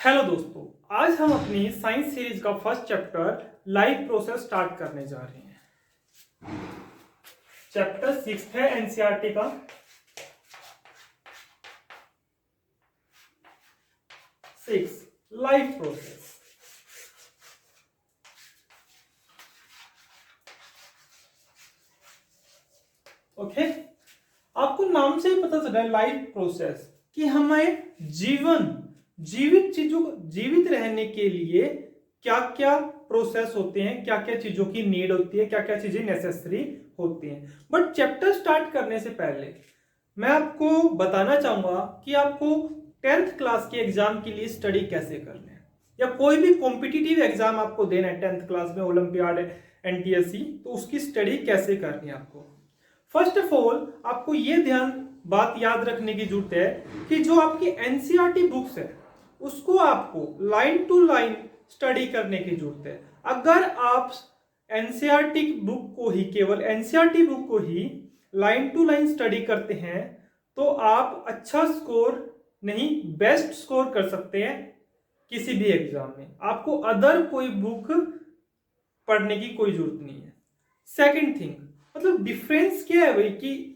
Hello दोस्तों, आज हम अपनी साइंस सीरीज का first chapter life process start करने जा रहे हैं। चैप्टर 6 है एनसीईआरटी का। Life process. ओके, आपको नाम से ही पता चल रहा है लाइफ प्रोसेस कि हमें जीवित रहने के लिए क्या क्या प्रोसेस होते हैं, क्या क्या चीजों की नीड होती है, क्या क्या चीजें नेसेसरी होती हैं। बट चैप्टर स्टार्ट करने से पहले मैं आपको बताना चाहूंगा कि आपको 10th क्लास के एग्जाम के लिए स्टडी कैसे करना है, या कोई भी कॉम्पिटिटिव एग्जाम आपको देना है 10th क्लास में, ओलंपियाड, एनटीएससी, तो उसकी स्टडी कैसे करनी है आपको। फर्स्ट ऑफ ऑल आपको ये बात याद रखने की जरूरत है कि जो आपकी एनसीईआरटी बुक्स है उसको आपको लाइन टू लाइन स्टडी करने की जरूरत है। अगर आप एनसीईआरटी बुक को ही, केवल एनसीईआरटी बुक को ही लाइन टू लाइन स्टडी करते हैं तो आप अच्छा स्कोर नहीं, बेस्ट स्कोर कर सकते हैं किसी भी एग्जाम में। आपको अदर कोई बुक पढ़ने की कोई जरूरत नहीं है। सेकंड थिंग, मतलब डिफरेंस क्या है भाई, कि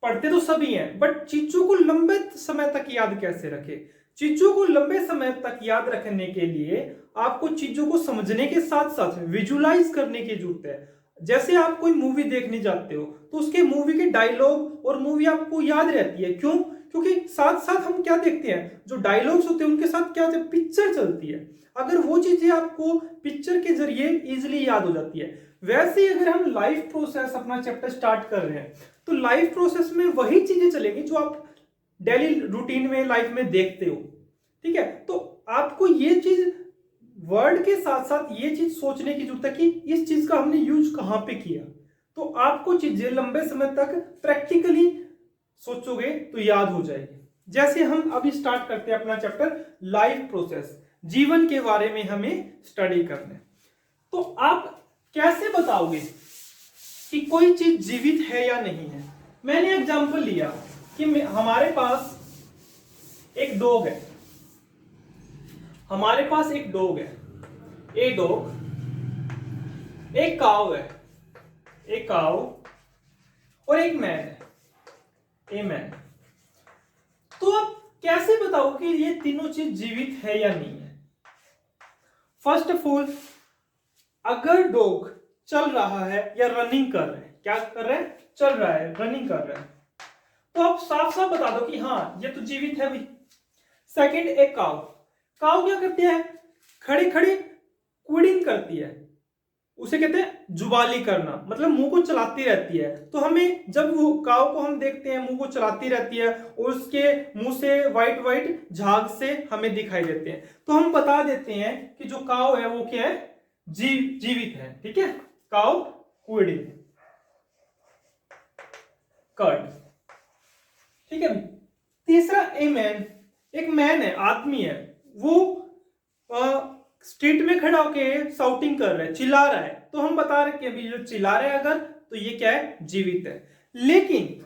पढ़ते तो सभी हैं बट चीजों को लंबे समय तक याद कैसे रखें। चीजों को लंबे समय तक याद रखने के लिए आपको चीजों को समझने के साथ साथ विजुलाइज करने की जरूरत है। जैसे आप कोई मूवी देखने जाते हो तो उसके मूवी के डायलॉग और मूवी आपको याद रहती है। क्यों? क्योंकि साथ साथ हम क्या देखते हैं, जो डायलॉग्स होते हैं उनके साथ क्या होता है, पिक्चर चलती है। अगर वो चीजें आपको पिक्चर के जरिए इजिली याद हो जाती है। वैसे ही अगर हम लाइफ प्रोसेस अपना चैप्टर स्टार्ट कर रहे हैं तो लाइफ प्रोसेस में वही चीजें चलेगी जो आप डेली रूटीन में लाइफ में देखते हो। ठीक है, तो आपको ये चीज वर्ड के साथ साथ ये चीज सोचने की जरूरत है कि इस चीज का हमने यूज कहां पे किया, तो आपको चीजें लंबे समय तक प्रैक्टिकली सोचोगे तो याद हो जाएगी। जैसे हम अभी स्टार्ट करते हैं अपना चैप्टर लाइफ प्रोसेस, जीवन के बारे में हमें स्टडी करना है। तो आप कैसे बताओगे कि कोई चीज जीवित है या नहीं है। मैंने एग्जांपल लिया कि हमारे पास एक डॉग है, हमारे पास एक डॉग है, ए डॉग, एक काव है, एक काव, और एक मैन है, ए मैन। तो आप कैसे बताओ कि ये तीनों चीज जीवित है या नहीं है। फर्स्ट ऑफ ऑल, अगर डॉग चल रहा है या रनिंग कर रहा है, क्या कर रहा है, चल रहा है, रनिंग कर रहा है, तो आप साफ साफ बता दो कि हाँ ये तो जीवित है भाई। सेकंड, एक काव, काव क्या करती है, खड़ी खड़ी क्विडिंग करती है, उसे कहते हैं जुबाली करना, मतलब मुंह को चलाती रहती है। तो हमें जब वो काव को हम देखते हैं मुंह को चलाती रहती है और उसके मुंह से वाइट वाइट झाग से हमें दिखाई देते हैं, तो हम बता देते हैं कि जो काव है वो क्या है, जीवित है। ठीक है, काव क्विडिंग, कर्ड। ठीक है। तीसरा, ए मैन, एक मैन है, आदमी है, वो स्ट्रीट में खड़ा होके साउटिंग कर रहा है, चिल्ला रहा है, तो हम बता रहे कि अभी जो चिल्ला रहा है अगर, तो ये क्या है, जीवित है। लेकिन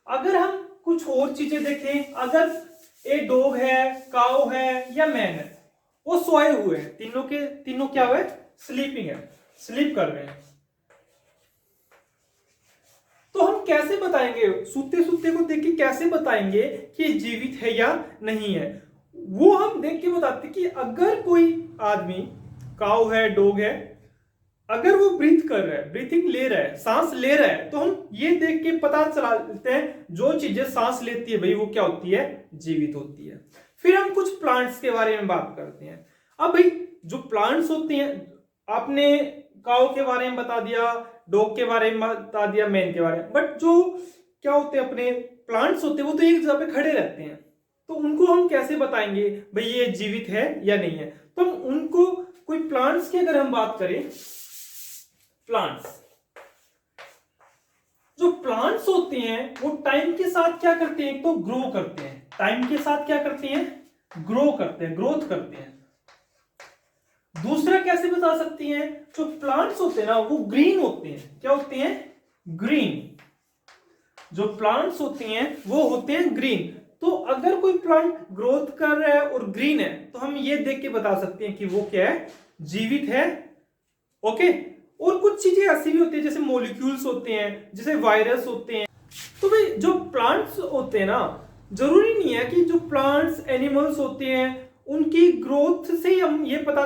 अगर हम कुछ और चीजें देखें, अगर ए डॉग है, काऊ है या मैन है, वो सोए हुए हैं, तीनों के तीनों क्या हुए, स्लीपिंग है, स्लीप कर रहे हैं, तो हम कैसे बताएंगे, सूते सूते को देख के कैसे बताएंगे कि जीवित है या नहीं है। वो हम देख के बताते कि अगर कोई आदमी, काऊ है, डॉग है, अगर वो ब्रीथ कर रहा है, ब्रीथिंग ले रहा है, सांस ले रहा है, तो हम ये देख के पता चला लेते हैं जो चीजें सांस लेती है भाई वो क्या होती है, जीवित होती है। फिर हम कुछ प्लांट्स के बारे में बात करते हैं। अब भाई जो प्लांट्स होते हैं, आपने काऊ के बारे में बता दिया, डॉग के बारे में बता दिया, मैन के बारे में, बट जो क्या होते हैं अपने प्लांट्स होते हैं वो तो एक जगह पे खड़े रहते हैं, तो उनको हम कैसे बताएंगे भाई ये जीवित है या नहीं है। तो हम उनको, कोई प्लांट्स की अगर हम बात करें, प्लांट्स, जो प्लांट्स होते हैं वो टाइम के साथ क्या करते हैं, एक तो ग्रो करते हैं, टाइम के साथ क्या करते हैं, ग्रो करते हैं, ग्रोथ करते हैं। दूसरा कैसे बता सकती हैं, जो प्लांट्स होते हैं ना वो ग्रीन होते हैं, क्या होते हैं, ग्रीन। जो प्लांट्स होते हैं वो होते हैं ग्रीन। तो अगर कोई प्लांट ग्रोथ कर रहा है और ग्रीन है तो हम ये देख के बता सकते हैं कि वो क्या है, जीवित है। ओके, और कुछ चीजें ऐसी भी होती है जैसे मॉलिक्यूल्स होते हैं, जैसे वायरस होते हैं। तो भाई जो प्लांट्स होते हैं ना, जरूरी नहीं है कि जो प्लांट्स एनिमल्स होते हैं उनकी ग्रोथ से ही हम ये पता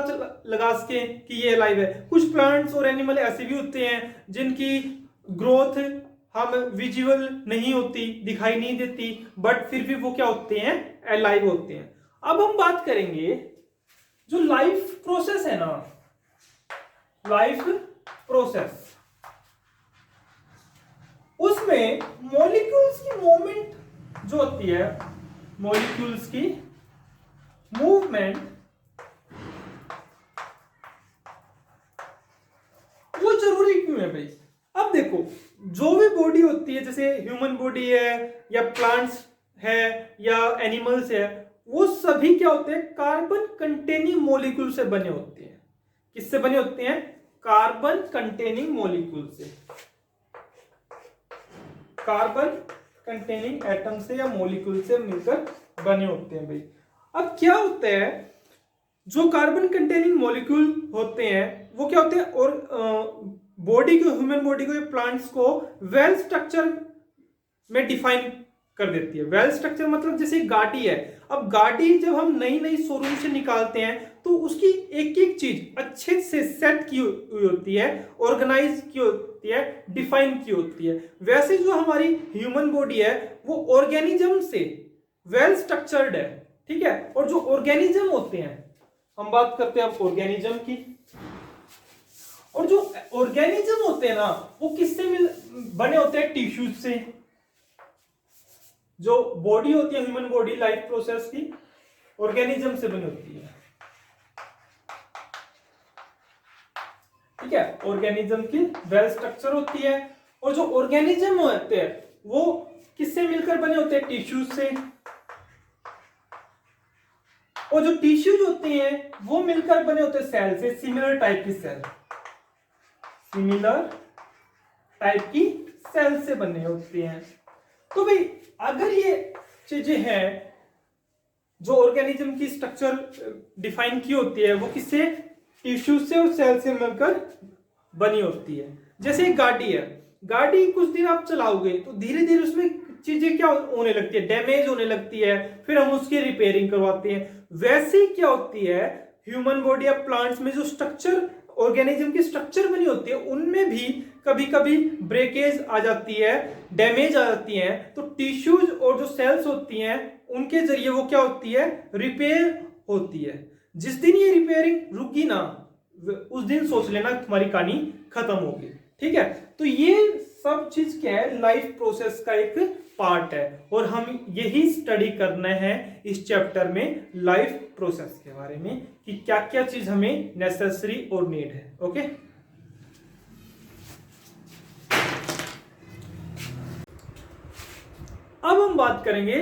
लगा सके कि ये लाइव है। कुछ प्लांट्स और एनिमल ऐसे भी होते हैं जिनकी ग्रोथ हम विजुअल नहीं होती, दिखाई नहीं देती, बट फिर भी वो क्या होते हैं, अलाइव होते हैं। अब हम बात करेंगे जो लाइफ प्रोसेस है ना, लाइफ प्रोसेस, उसमें मॉलिक्यूल्स की मूवमेंट जो होती है, मॉलिक्यूल्स की मूवमेंट वो जरूरी क्यों है भाई? अब देखो, जो भी बॉडी होती है, जैसे ह्यूमन बॉडी है या प्लांट्स है या एनिमल्स है, वो सभी क्या होते हैं, कार्बन कंटेनिंग मॉलिक्यूल से बने होते हैं। किससे बने होते हैं? कार्बन कंटेनिंग मॉलिक्यूल से, कार्बन कंटेनिंग एटम से या मॉलिक्यूल से मिलकर बने होते हैं भाई। अब क्या होता है, जो कार्बन कंटेनिंग मॉलिक्यूल होते हैं वो क्या होते हैं, और बॉडी को, ह्यूमन बॉडी को, प्लांट्स को वेल स्ट्रक्चर में डिफाइन कर देती है। वेल स्ट्रक्चर मतलब जैसे गाड़ी है, अब गाड़ी जब हम नई नई शोरूम से निकालते हैं तो उसकी एक एक चीज अच्छे से सेट की हुई होती है, ऑर्गेनाइज की होती है, डिफाइन की होती है। वैसे जो हमारी ह्यूमन बॉडी है वो ऑर्गेनिज्म से वेल स्ट्रक्चर्ड है, ठीक है। और जो ऑर्गेनिज्म होते हैं, हम बात करते हैं अब ऑर्गेनिज्म की, और जो ऑर्गेनिज्म होते हैं ना वो किससे बने होते हैं? टिश्यूज से। जो बॉडी होती है ह्यूमन बॉडी लाइफ प्रोसेस की, ऑर्गेनिज्म से बनी होती है, ठीक है। ऑर्गेनिज्म की वेल स्ट्रक्चर होती है, और जो ऑर्गेनिज्म होते हैं वो किससे मिलकर बने होते हैं? टिश्यूज से। और जो टिश्यूज होते हैं वो मिलकर बने होते हैं सेल से, सिमिलर टाइप की सेल, सिमिलर टाइप की सेल से बने होते हैं। तो भाई अगर ये चीजें हैं जो ऑर्गेनिज्म की स्ट्रक्चर डिफाइन की होती है, वो किससे? टिश्यू से और सेल से मिलकर बनी होती है। जैसे एक गाड़ी है, गाड़ी कुछ दिन आप चलाओगे तो धीरे धीरे उसमें चीजें क्या होने लगती है, डैमेज होने लगती है, फिर हम उसकी रिपेयरिंग करवाते हैं। वैसे ही क्या होती है, ह्यूमन बॉडी या प्लांट्स में जो स्ट्रक्चर, ऑर्गेनिज्म की स्ट्रक्चर बनी होती है, उनमें भी कभी कभी ब्रेकेज आ जाती है, डैमेज आ जाती है। तो टिश्यूज और जो सेल्स होती हैं उनके जरिए वो क्या होती है, रिपेयर होती है। जिस दिन ये रिपेयरिंग रुकी ना, उस दिन सोच लेना तुम्हारी कहानी खत्म होगी, ठीक है। तो ये सब चीज क्या है, लाइफ प्रोसेस का एक पार्ट है, और हम यही स्टडी करना है इस चैप्टर में, लाइफ प्रोसेस के बारे में, कि क्या क्या चीज हमें नेसेसरी और नीड है। ओके, अब हम बात करेंगे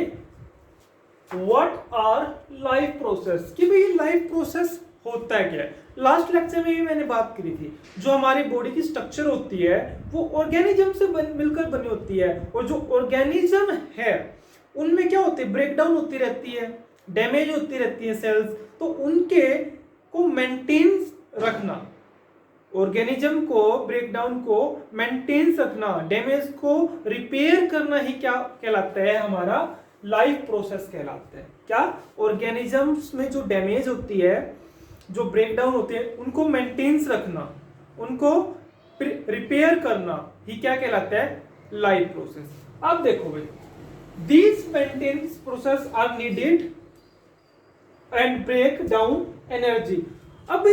व्हाट आर लाइफ प्रोसेस, कि भाई लाइफ प्रोसेस होता है क्या है। लास्ट लेक्चर में भी मैंने बात करी थी, जो हमारी बॉडी की स्ट्रक्चर होती है वो ऑर्गेनिज्म से मिलकर बनी होती है, और जो ऑर्गेनिज्म है उनमें क्या होती है, ब्रेकडाउन होती रहती है, डैमेज होती रहती है सेल्स, तो उनके को मेंटेन रखना, ऑर्गेनिज्म को, ब्रेकडाउन को मेंटेन रखना, डैमेज को रिपेयर करना ही क्या कहलाता है, हमारा लाइफ प्रोसेस कहलाता है। क्या? ऑर्गेनिजम्स में जो डैमेज होती है, जो ब्रेकडाउन होते हैं, उनको मेंटेन रखना, उनको रिपेयर करना ही क्या कहलाता है, लाइफ प्रोसेस। अब देखो भाई, these maintenance process are needed and break down energy. अब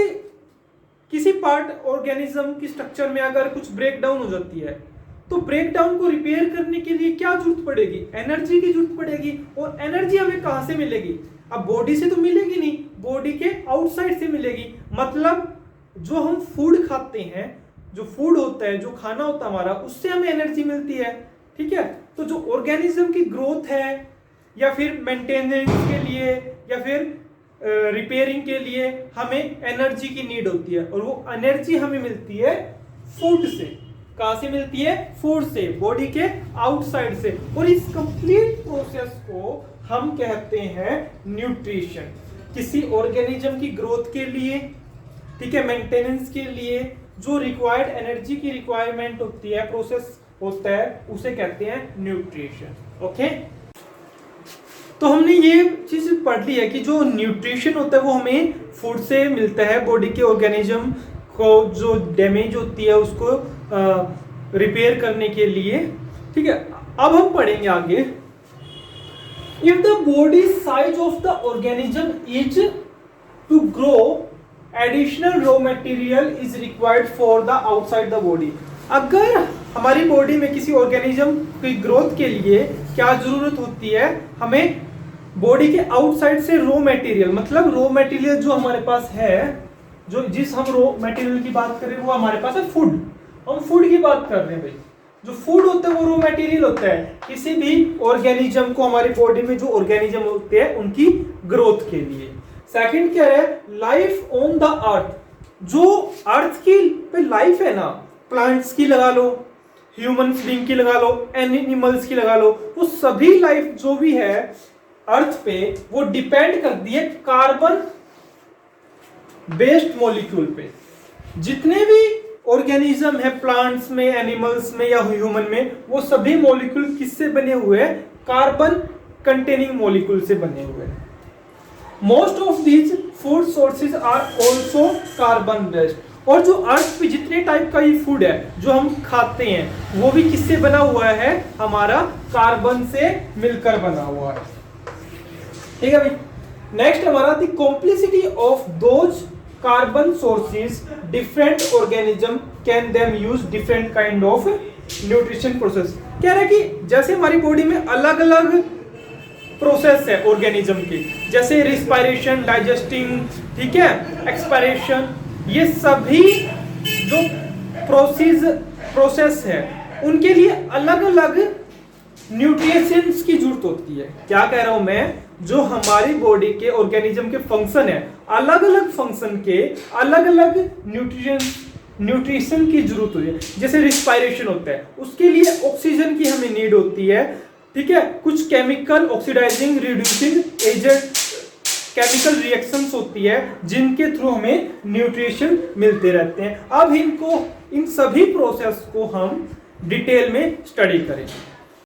किसी पार्ट ऑर्गेनिज्म की स्ट्रक्चर में अगर कुछ ब्रेक डाउन हो जाती है तो ब्रेक डाउन को रिपेयर करने के लिए क्या जरूरत पड़ेगी, एनर्जी की जरूरत पड़ेगी। और एनर्जी हमें कहां से मिलेगी? अब बॉडी से तो मिलेगी नहीं, बॉडी के आउटसाइड से मिलेगी। मतलब जो हम फूड खाते हैं, जो फूड होता है, जो खाना होता है हमारा, उससे हमें एनर्जी मिलती है, ठीक है। तो जो ऑर्गेनिज्म की ग्रोथ है, या फिर मेंटेनेंस के लिए, या फिर रिपेयरिंग के लिए हमें एनर्जी की नीड होती है, और वो एनर्जी हमें मिलती है फूड से। कहां से मिलती है? फूड से, बॉडी के आउटसाइड से। और इस कंप्लीट प्रोसेस को हम कहते हैं न्यूट्रिशन। किसी ऑर्गेनिज्म की ग्रोथ के लिए, ठीक है, मेंटेनेंस के लिए जो रिक्वायर्ड एनर्जी की रिक्वायरमेंट होती है, प्रोसेस होता है, उसे कहते हैं न्यूट्रिशन। ओके, तो हमने ये चीज पढ़ ली है कि जो न्यूट्रिशन होता है वो हमें फूड से मिलता है, बॉडी के ऑर्गेनिज्म को जो डैमेज होती है उसको रिपेयर करने के लिए। ठीक है, अब हम पढ़ेंगे आगे। If the body size of the organism is to grow, additional raw material is required for the outside the body. अगर हमारी बॉडी में किसी ऑर्गेनिज्म की ग्रोथ के लिए क्या जरूरत होती है, हमें बॉडी के आउटसाइड से रॉ मटेरियल, मतलब रॉ मटेरियल जो हमारे पास है, जो जिस हम रॉ मटेरियल की बात कर रहे हैं वो हमारे पास है फूड। हम फूड की बात कर रहे हैं भाई। जो फूड होता है वो रॉ मटेरियल होता है किसी भी ऑर्गेनिज्म को, हमारी बॉडी में जो ऑर्गेनिज्म होते हैं उनकी ग्रोथ के लिए। सेकंड क्या है, लाइफ ऑन द अर्थ। जो अर्थ की पे लाइफ है ना, प्लांट्स की लगा लो, ह्यूमन बीइंग की लगा लो, एनिमल्स की लगा लो, वो सभी लाइफ जो भी है अर्थ पे वो डिपेंड करती है कार्बन बेस्ड मॉलिक्यूल पे। जितने भी ऑर्गेनिज्म है प्लांट्स में, एनिमल्स में या ह्यूमन में, वो सभी मॉलिक्यूल किससे बने हुए हैं, कार्बन कंटेनिंग मॉलिक्यूल से बने हुए हैं। Most of these food sources are also carbon based. और जो अर्थ पे जितने टाइप का ये फूड है जो हम खाते हैं वो भी किससे बना हुआ है, हमारा कार्बन से मिलकर बना हुआ है। ठीक है भाई। नेक्स्ट हमारा the complexity of those carbon sources, different organism can them use different kind of nutrition process. कह रहा है कि जैसे हमारी बॉडी में अलग अलग प्रोसेस है ऑर्गेनिज्म की, जैसे रिस्पायरेशन, डाइजेस्टिंग, ठीक है, एक्सपायरेशन, ये सभी जो प्रोसेस है उनके लिए अलग अलग न्यूट्रिएंट्स की जरूरत होती है। क्या कह रहा हूं मैं, जो हमारी बॉडी के ऑर्गेनिज्म के फंक्शन है, अलग अलग फंक्शन के अलग अलग न्यूट्रिशन की जरूरत होती है। जैसे रिस्पायरेशन होता है, उसके लिए ऑक्सीजन की हमें नीड होती है, ठीक है। कुछ chemical oxidising reducing agent, chemical reactions होती है जिनके थ्रू हमें न्यूट्रिशन मिलते रहते हैं। अब इन सभी प्रोसेस को हम डिटेल में स्टडी करेंगे।